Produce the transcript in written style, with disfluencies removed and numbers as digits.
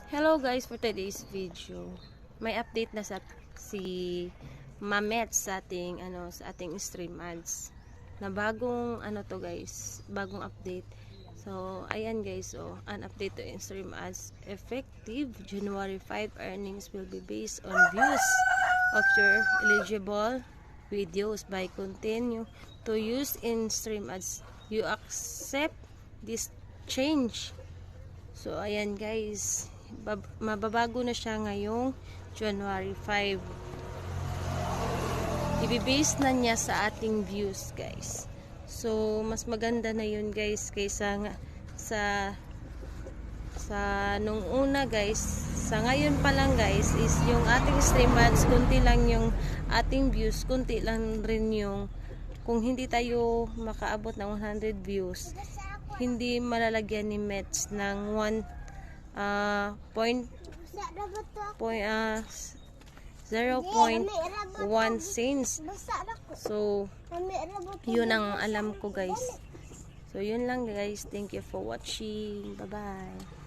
Hello guys, for today's video, may update na si Mamet sa ating stream ads. Na bagong to guys, bagong update. So ayan guys, an update to in stream ads effective January 5 earnings will be based on views of your eligible videos. By continue to use in stream ads, you accept this change. So ayan guys, mababago na siya ngayong January 5. Ibibase na niya sa ating views guys. So mas maganda na yun guys kaysa sa nung una guys. Sa ngayon pa lang guys is yung ating stream ads, kunti lang yung ating views, kunti lang rin yung, kung hindi tayo makaabot ng 100 views, hindi malalagyan ni Mets ng 0.1 cents. So yun ang alam ko guys. So yun lang guys, thank you for watching, bye bye.